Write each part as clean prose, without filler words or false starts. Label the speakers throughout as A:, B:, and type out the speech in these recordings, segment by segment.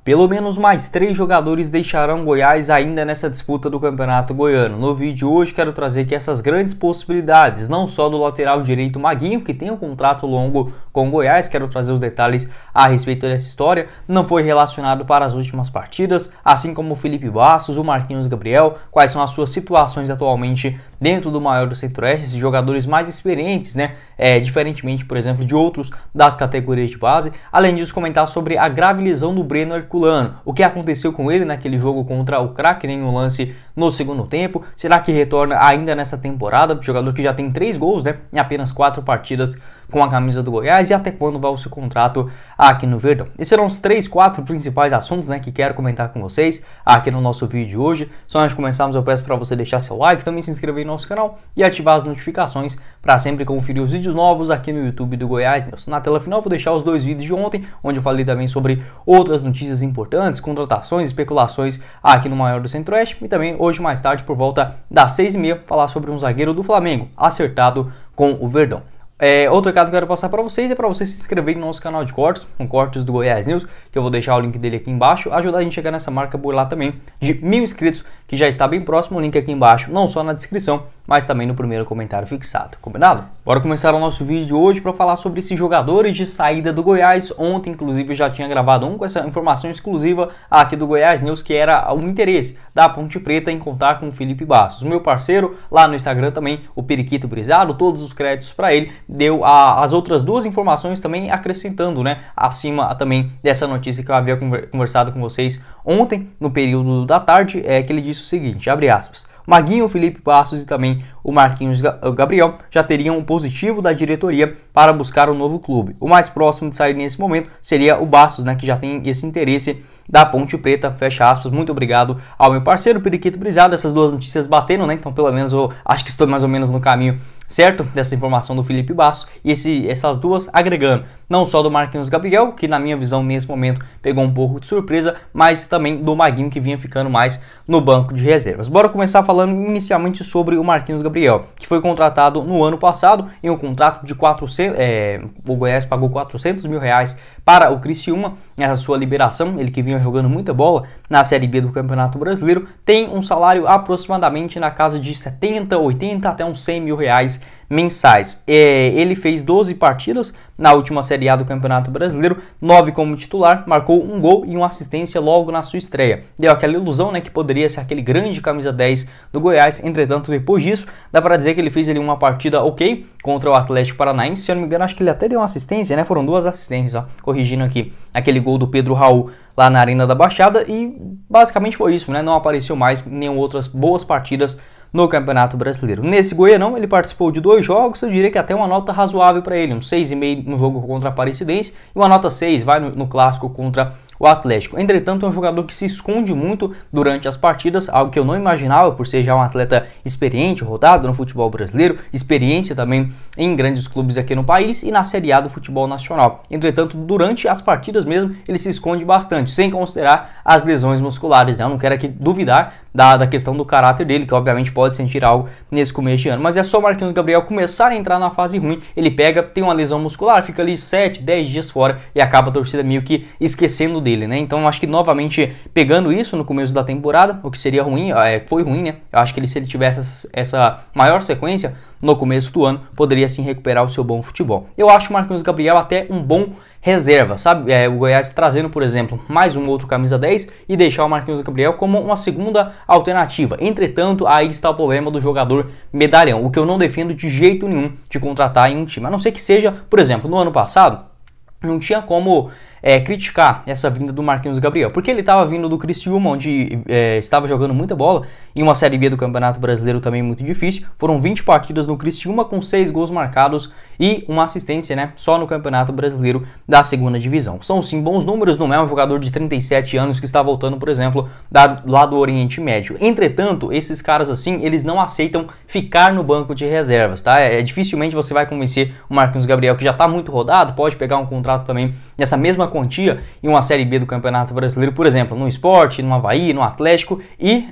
A: Pelo menos mais 3 jogadores deixarão Goiás ainda nessa disputa do Campeonato Goiano. No vídeo de hoje quero trazer aqui essas grandes possibilidades, não só do lateral direito Maguinho, que tem um contrato longo com Goiás, quero trazer os detalhes a respeito dessa história, não foi relacionado para as últimas partidas, assim como o Felipe Bastos, o Marquinhos Gabriel, quais são as suas situações atualmente dentro do maior do Centro-Oeste, esses jogadores mais experientes, né? Diferentemente, por exemplo, de outros das categorias de base. Além disso, comentar sobre a grave lesão do Breno Herculano, o que aconteceu com ele naquele jogo contra o Crack, em um lance no segundo tempo. Será que retorna ainda nessa temporada? Jogador que já tem 3 gols, né, em apenas 4 partidas com a camisa do Goiás, e até quando vai o seu contrato aqui no Verdão. Esses serão os 4 principais assuntos, né, que quero comentar com vocês aqui no nosso vídeo de hoje. Só antes de começarmos, eu peço para você deixar seu like, também se inscrever no nosso canal e ativar as notificações para sempre conferir os vídeos novos aqui no YouTube do Goiás News. Na tela final vou deixar os 2 vídeos de ontem, onde eu falei também sobre outras notícias importantes, contratações, especulações aqui no maior do Centro-Oeste, e também hoje mais tarde, por volta das 6h30, falar sobre um zagueiro do Flamengo acertado com o Verdão. Outro recado que eu quero passar para vocês é para vocês se inscreverem no nosso canal de cortes, com cortes do Goiás News, que eu vou deixar o link dele aqui embaixo, ajudar a gente a chegar nessa marca por lá também de 1000 inscritos, que já está bem próximo, o link aqui embaixo, não só na descrição, mas também no primeiro comentário fixado, combinado? Bora começar o nosso vídeo de hoje para falar sobre esses jogadores de saída do Goiás. Ontem, inclusive, eu já tinha gravado com essa informação exclusiva aqui do Goiás News, que era o interesse da Ponte Preta em contar com o Felipe Bastos. O meu parceiro, lá no Instagram também, o Periquito Brisado, todos os créditos para ele, deu as outras 2 informações também acrescentando, né, acima também dessa notícia que eu havia conversado com vocês ontem, no período da tarde, que ele disse o seguinte, abre aspas: Maguinho, Felipe Bastos e também o Marquinhos Gabriel já teriam um positivo da diretoria para buscar um novo clube. O mais próximo de sair nesse momento seria o Bastos, né, que já tem esse interesse da Ponte Preta, fecha aspas. Muito obrigado ao meu parceiro Periquito Brisado. Essas 2 notícias batendo, né, então pelo menos eu acho que estou mais ou menos no caminho certo dessa informação do Felipe Bastos, e essas 2 agregando, não só do Marquinhos Gabriel, que na minha visão nesse momento pegou um pouco de surpresa, mas também do Maguinho, que vinha ficando mais no banco de reservas. Bora começar falando inicialmente sobre o Marquinhos Gabriel, que foi contratado no ano passado em um contrato de 400, o Goiás pagou R$400 mil para o Criciúma nessa sua liberação. Ele que vinha jogando muita bola na Série B do Campeonato Brasileiro, tem um salário aproximadamente na casa de 70, 80 até uns 100 mil reais mensais. Ele fez 12 partidas na última Série A do Campeonato Brasileiro, 9 como titular, marcou um gol e uma assistência logo na sua estreia. Deu aquela ilusão, né, que poderia ser aquele grande camisa 10 do Goiás. Entretanto, depois disso, dá para dizer que ele fez ali uma partida ok contra o Atlético Paranaense. Se eu não me engano, acho que ele até deu uma assistência, né? Foram 2 assistências, ó, corrigindo aqui, aquele gol do Pedro Raul lá na Arena da Baixada, e basicamente foi isso, né? Não apareceu mais em nenhuma outras boas partidas no Campeonato Brasileiro. Nesse Goianão, ele participou de 2 jogos, eu diria que até uma nota razoável para ele, um 6,5 no jogo contra a Aparecidense e uma nota 6 vai no clássico contra o Atlético. Entretanto, é um jogador que se esconde muito durante as partidas, algo que eu não imaginava, por ser já um atleta experiente, rodado no futebol brasileiro, experiência também em grandes clubes aqui no país e na Série A do futebol nacional. Entretanto, durante as partidas mesmo, ele se esconde bastante, sem considerar as lesões musculares, né? Eu não quero aqui duvidar da questão do caráter dele, que obviamente pode sentir algo nesse começo de ano, mas é só o Marquinhos Gabriel começar a entrar na fase ruim, ele pega, tem uma lesão muscular, fica ali 7, 10 dias fora e acaba a torcida meio que esquecendo dele, né? Então acho que novamente pegando isso no começo da temporada, o que seria ruim, foi ruim, né? Eu acho que se ele tivesse essa maior sequência no começo do ano, poderia sim recuperar o seu bom futebol. Eu acho o Marquinhos Gabriel até um bom reserva, sabe? O Goiás trazendo, por exemplo, mais um outro camisa 10 e deixar o Marquinhos Gabriel como uma segunda alternativa. Entretanto, aí está o problema do jogador medalhão, o que eu não defendo de jeito nenhum de contratar em um time, a não ser que seja, por exemplo, no ano passado, não tinha como criticar essa vinda do Marquinhos Gabriel, porque ele estava vindo do Criciúma, onde estava jogando muita bola, em uma Série B do Campeonato Brasileiro também muito difícil. Foram 20 partidas no Criciúma com 6 gols marcados e uma assistência, né, só no Campeonato Brasileiro da segunda divisão. São sim bons números, não é um jogador de 37 anos que está voltando, por exemplo, lá do Oriente Médio. Entretanto, esses caras assim, eles não aceitam ficar no banco de reservas, tá? Dificilmente você vai convencer o Marquinhos Gabriel, que já está muito rodado, pode pegar um contrato também nessa mesma quantia em uma Série B do Campeonato Brasileiro, por exemplo, no Sport, no Avaí, no Atlético, e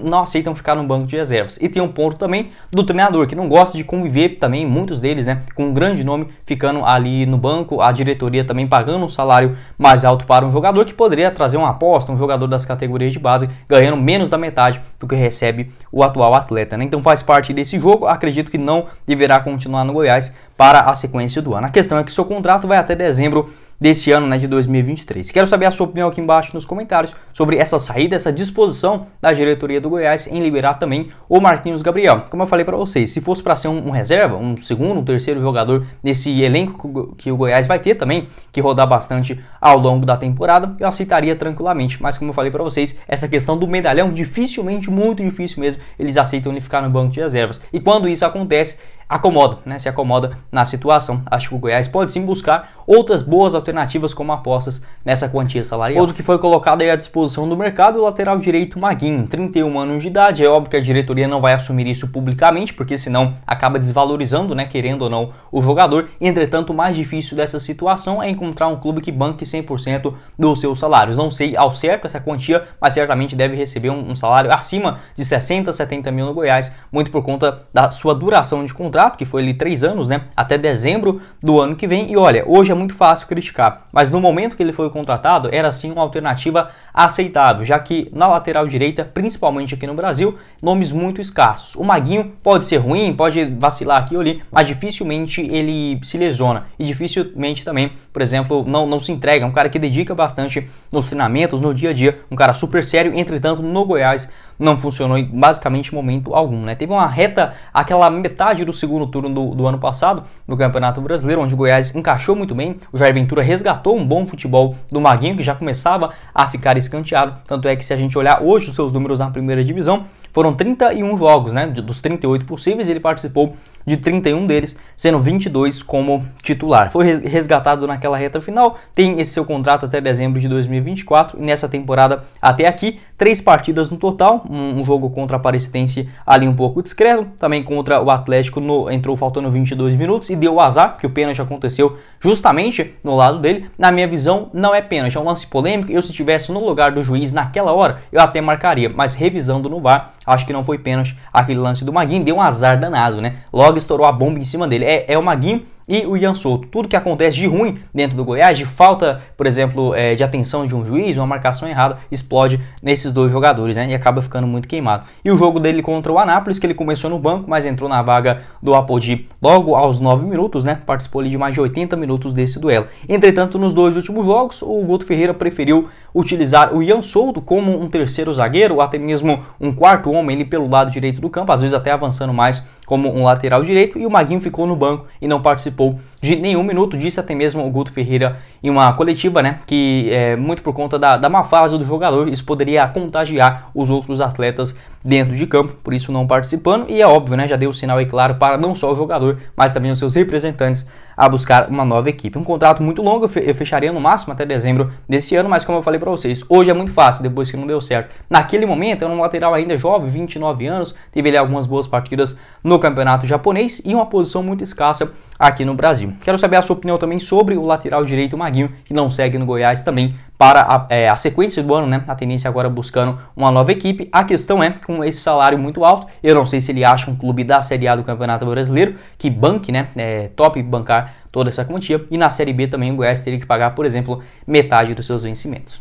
A: não aceitam ficar no banco de reservas. E tem um ponto também do treinador, que não gosta de conviver também, muitos deles, né, com um grande nome ficando ali no banco, a diretoria também pagando um salário mais alto para um jogador que poderia trazer uma aposta, um jogador das categorias de base, ganhando menos da metade do que recebe o atual atleta, né? Então faz parte desse jogo, acredito que não deverá continuar no Goiás para a sequência do ano. A questão é que seu contrato vai até dezembro desse ano, né, de 2023. Quero saber a sua opinião aqui embaixo nos comentários sobre essa saída, essa disposição da diretoria do Goiás em liberar também o Marquinhos Gabriel. Como eu falei para vocês, se fosse para ser um reserva, um segundo, um terceiro jogador nesse elenco que o Goiás vai ter também, que rodar bastante ao longo da temporada, eu aceitaria tranquilamente. Mas como eu falei para vocês, essa questão do medalhão, dificilmente, muito difícil mesmo, eles aceitam ele ficar no banco de reservas. E quando isso acontece, acomoda, né? Se acomoda na situação. Acho que o Goiás pode sim buscar outras boas alternativas como apostas nessa quantia salarial. Outro que foi colocado aí à disposição do mercado, o lateral direito Maguinho, 31 anos de idade. É óbvio que a diretoria não vai assumir isso publicamente, porque senão acaba desvalorizando, né, querendo ou não, o jogador. Entretanto, o mais difícil dessa situação é encontrar um clube que banque 100% dos seus salários. Não sei ao certo essa quantia, mas certamente deve receber um salário acima de 60, 70 mil no Goiás, muito por conta da sua duração de contrato, que foi ali 3 anos, né, até dezembro do ano que vem. E olha, hoje é muito fácil criticar, mas no momento que ele foi contratado, era sim uma alternativa aceitável, já que na lateral direita, principalmente aqui no Brasil, nomes muito escassos. O Maguinho pode ser ruim, pode vacilar aqui ou ali, mas dificilmente ele se lesiona e dificilmente também, por exemplo, não se entrega. É um cara que dedica bastante nos treinamentos, no dia a dia, um cara super sério. Entretanto, no Goiás não funcionou em basicamente momento algum, né? Teve uma reta, aquela metade do segundo turno do ano passado, no Campeonato Brasileiro, onde o Goiás encaixou muito bem, o Jair Ventura resgatou um bom futebol do Maguinho, que já começava a ficar escanteado. Tanto é que se a gente olhar hoje os seus números na primeira divisão, foram 31 jogos, né? Dos 38 possíveis, ele participou de 31 deles, sendo 22 como titular. Foi resgatado naquela reta final, tem esse seu contrato até dezembro de 2024, e nessa temporada até aqui, 3 partidas no total, um jogo contra a Aparecidense ali um pouco discreto, também contra o Atlético entrou faltando 22 minutos e deu azar, porque o pênalti aconteceu justamente no lado dele. Na minha visão, não é pênalti, é um lance polêmico. Eu, se estivesse no lugar do juiz naquela hora, eu até marcaria, mas revisando no VAR, acho que não foi pênalti aquele lance do Maguinho, deu um azar danado, né? Logo estourou a bomba em cima dele. É o Maguinho e o Ian Souto. Tudo que acontece de ruim dentro do Goiás, de falta, por exemplo, de atenção de um juiz, uma marcação errada, explode nesses dois jogadores, né? E acaba ficando muito queimado. E o jogo dele contra o Anápolis, que ele começou no banco, mas entrou na vaga do Apodi logo aos 9 minutos, né? Participou ali de mais de 80 minutos desse duelo. Entretanto, nos 2 últimos jogos, o Guto Ferreira preferiu utilizar o Ian Souto como um terceiro zagueiro, ou até mesmo um quarto homem ali pelo lado direito do campo, às vezes até avançando mais como um lateral direito, e o Maguinho ficou no banco e não participou de nenhum minuto. Disse até mesmo o Guto Ferreira em uma coletiva, né, que muito por conta da má fase do jogador, isso poderia contagiar os outros atletas dentro de campo, por isso não participando. E é óbvio, né, já deu o sinal aí claro para não só o jogador, mas também os seus representantes a buscar uma nova equipe. Um contrato muito longo, eu fecharia no máximo até dezembro desse ano, mas como eu falei para vocês, hoje é muito fácil, depois que não deu certo. Naquele momento, era um lateral ainda jovem, 29 anos, teve ali algumas boas partidas no campeonato japonês e uma posição muito escassa aqui no Brasil. Quero saber a sua opinião também sobre o lateral direito Maguinho, que não segue no Goiás também para a sequência do ano, né? A tendência agora buscando uma nova equipe. A questão é, com esse salário muito alto, eu não sei se ele acha um clube da Série A do Campeonato Brasileiro que banque, né? Top bancar toda essa quantia. E na Série B também o Goiás teria que pagar, por exemplo, metade dos seus vencimentos.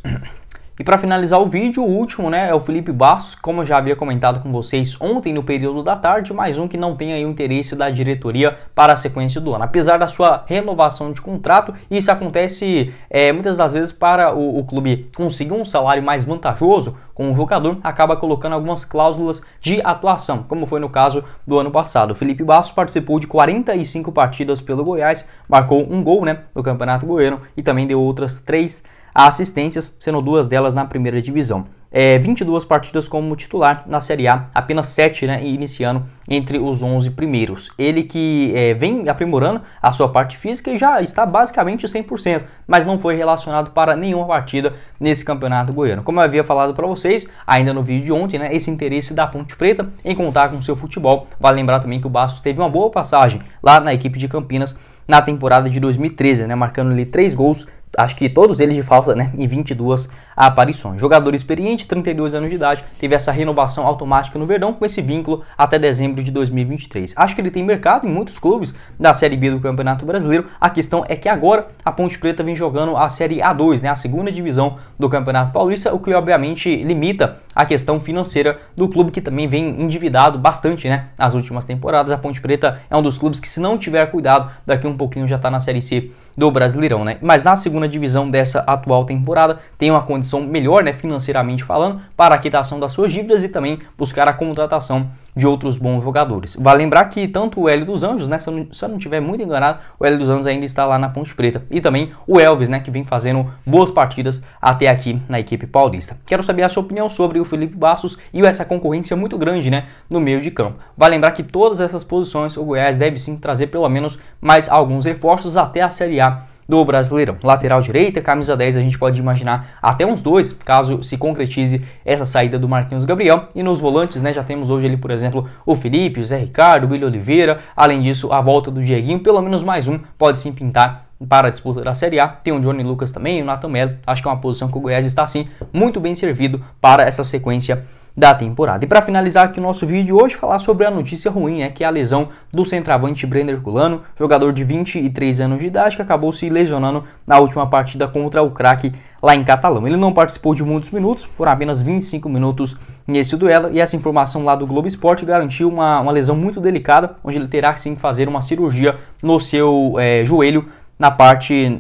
A: E para finalizar o vídeo, o último, né, é o Felipe Bastos, como eu já havia comentado com vocês ontem no período da tarde, mais um que não tem aí o interesse da diretoria para a sequência do ano. Apesar da sua renovação de contrato, isso acontece muitas das vezes para o clube conseguir um salário mais vantajoso com o jogador, acaba colocando algumas cláusulas de atuação, como foi no caso do ano passado. O Felipe Bastos participou de 45 partidas pelo Goiás, marcou um gol, né, no Campeonato Goiano e também deu outras 3 assistências, sendo 2 delas na primeira divisão. 22 partidas como titular na Série A, apenas 7, né, iniciando entre os 11 primeiros. Ele que vem aprimorando a sua parte física e já está basicamente 100%, mas não foi relacionado para nenhuma partida nesse campeonato goiano. Como eu havia falado para vocês, ainda no vídeo de ontem, né, esse interesse da Ponte Preta em contar com seu futebol. Vale lembrar também que o Bastos teve uma boa passagem lá na equipe de Campinas na temporada de 2013, né, marcando ali 3 gols, acho que todos eles de falta, né, em 22 aparições. Jogador experiente, 32 anos de idade, teve essa renovação automática no Verdão com esse vínculo até dezembro de 2023. Acho que ele tem mercado em muitos clubes da Série B do Campeonato Brasileiro. A questão é que agora a Ponte Preta vem jogando a Série A2, né, a segunda divisão do Campeonato Paulista, o que obviamente limita a questão financeira do clube, que também vem endividado bastante, né, nas últimas temporadas. A Ponte Preta é um dos clubes que, se não tiver cuidado, daqui um pouquinho já está na Série C do Brasileirão, né? Mas na segunda divisão dessa atual temporada tem uma condição melhor, né, financeiramente falando, para a quitação das suas dívidas e também buscar a contratação de outros bons jogadores. Vale lembrar que tanto o Hélio dos Anjos, né, se eu não estiver muito enganado, o Hélio dos Anjos ainda está lá na Ponte Preta, e também o Elvis, né, que vem fazendo boas partidas até aqui na equipe paulista. Quero saber a sua opinião sobre o Felipe Bastos e essa concorrência muito grande, né, no meio de campo. Vale lembrar que todas essas posições o Goiás deve sim trazer pelo menos mais alguns reforços até a Série A do Brasileirão. Lateral direita, camisa 10, a gente pode imaginar até uns dois, caso se concretize essa saída do Marquinhos Gabriel. E nos volantes, né, já temos hoje ali, por exemplo, o Felipe, o Zé Ricardo, o William Oliveira. Além disso, a volta do Dieguinho, pelo menos mais um, pode sim pintar para a disputa da Série A. Tem o Johnny Lucas também, o Nathan Melo. Acho que é uma posição que o Goiás está sim muito bem servido para essa sequência da temporada. E para finalizar aqui o nosso vídeo hoje, falar sobre a notícia ruim, né, que é a lesão do centroavante Brenner Culano, jogador de 23 anos de idade, que acabou se lesionando na última partida contra o Craque lá em Catalão. Ele não participou de muitos minutos, foram apenas 25 minutos nesse duelo, e essa informação lá do Globo Esporte garantiu uma lesão muito delicada, onde ele terá sim que fazer uma cirurgia no seu joelho. Na parte,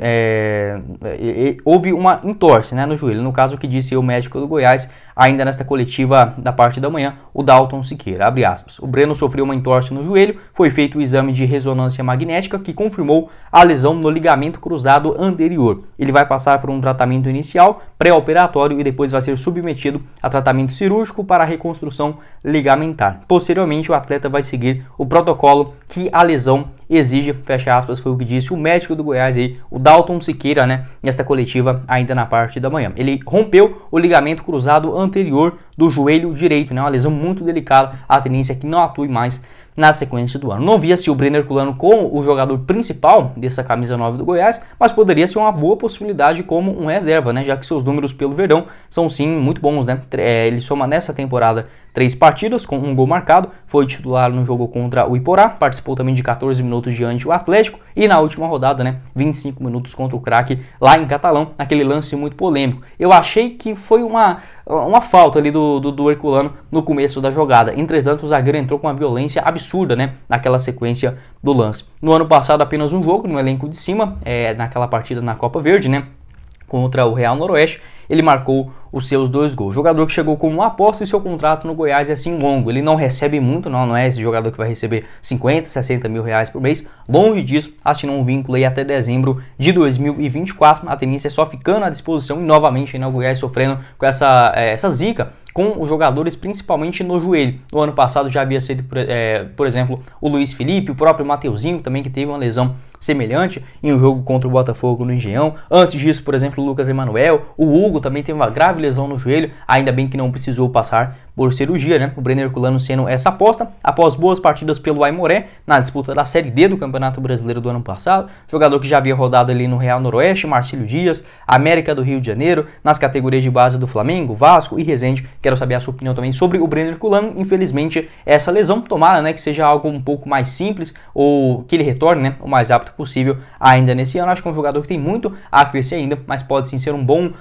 A: houve uma entorse, né, no joelho, no caso que disse o médico do Goiás, ainda nesta coletiva da parte da manhã, o Dalton Siqueira, abre aspas. O Breno sofreu uma entorse no joelho, foi feito o exame de ressonância magnética que confirmou a lesão no ligamento cruzado anterior. Ele vai passar por um tratamento inicial, pré-operatório, e depois vai ser submetido a tratamento cirúrgico para a reconstrução ligamentar. Posteriormente, o atleta vai seguir o protocolo que a lesão exige, fecha aspas, foi o que disse o médico do Goiás aí, o Dalton Siqueira, né, nesta coletiva ainda na parte da manhã. Ele rompeu o ligamento cruzado anterior do joelho direito, né, uma lesão muito delicada, a tendência é que não atue mais na sequência do ano. Não via-se o Brenner Culano como o jogador principal dessa camisa 9 do Goiás, mas poderia ser uma boa possibilidade como um reserva, né, já que seus números pelo Verdão são sim muito bons, né. Ele soma nessa temporada 3 partidas com um gol marcado, foi titular no jogo contra o Iporá, participou também de 14 minutos diante do Atlético e na última rodada, né, 25 minutos contra o Craque lá em Catalão, naquele lance muito polêmico. Eu achei que foi uma falta ali do Herculano no começo da jogada. Entretanto, o zagueiro entrou com uma violência absurda, né, naquela sequência do lance. No ano passado, apenas um jogo no elenco de cima, naquela partida na Copa Verde, né, contra o Real Noroeste, ele marcou os seus 2 gols. Jogador que chegou como uma aposta e seu contrato no Goiás é assim longo. Ele não recebe muito, não é esse jogador que vai receber 50, 60 mil reais por mês. Longe disso, assinou um vínculo aí até dezembro de 2024. A tendência é só ficando à disposição e novamente, né, o Goiás sofrendo com essa zica com os jogadores, principalmente no joelho. No ano passado já havia sido, por exemplo, o Luiz Felipe, o próprio Mateuzinho também, que teve uma lesão semelhante em um jogo contra o Botafogo no Engenhão. Antes disso, por exemplo, o Lucas Emanuel, o Hugo também teve uma grave lesão no joelho, ainda bem que não precisou passar por cirurgia, né? O Brenner Culano sendo essa aposta, após boas partidas pelo Aimoré, na disputa da Série D do Campeonato Brasileiro do ano passado, jogador que já havia rodado ali no Real Noroeste, Marcílio Dias, América do Rio de Janeiro, nas categorias de base do Flamengo, Vasco e Resende. Quero saber a sua opinião também sobre o Brenner Culano. Infelizmente, essa lesão, tomara, né, que seja algo um pouco mais simples, ou que ele retorne, né, o mais rápido possível ainda nesse ano. Acho que é um jogador que tem muito a crescer ainda, mas pode sim ser um bom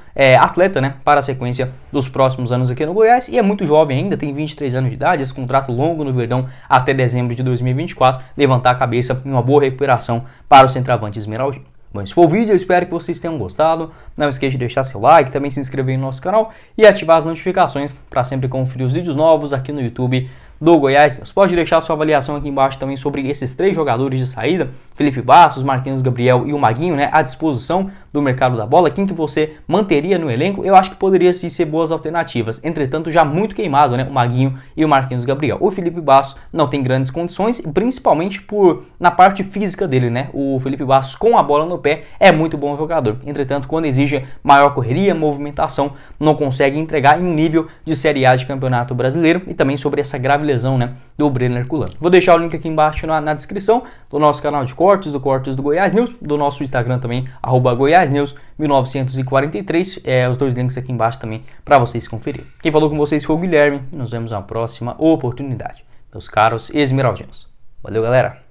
A: atleta, né, para a sequência dos próximos anos aqui no Goiás, e é muito jovem ainda, tem 23 anos de idade, esse contrato longo no Verdão até dezembro de 2024, levantar a cabeça em uma boa recuperação para o centroavante esmeraldino. Bom, esse foi o vídeo, eu espero que vocês tenham gostado. Não esqueça de deixar seu like, também se inscrever no nosso canal e ativar as notificações para sempre conferir os vídeos novos aqui no YouTube do Goiás. Você pode deixar sua avaliação aqui embaixo também sobre esses 3 jogadores de saída, Felipe Bastos, Marquinhos Gabriel e o Maguinho, né, à disposição do mercado da bola. Quem que você manteria no elenco? Eu acho que poderia sim ser boas alternativas. Entretanto, já muito queimado, né, o Maguinho e o Marquinhos Gabriel. O Felipe Bastos não tem grandes condições, principalmente na parte física dele, né? O Felipe Bastos com a bola no pé é muito bom jogador. Entretanto, quando exige maior correria, movimentação, não consegue entregar em um nível de Série A de Campeonato Brasileiro. E também sobre essa grave grave lesão, né, do Brenner Herculano. Vou deixar o link aqui embaixo na descrição do nosso canal de cortes, do Cortes do Goiás News, do nosso Instagram também, @GoiásNews1943, os dois links aqui embaixo também para vocês conferirem. Quem falou com vocês foi o Guilherme, nos vemos na próxima oportunidade, meus caros esmeraldinos. Valeu, galera!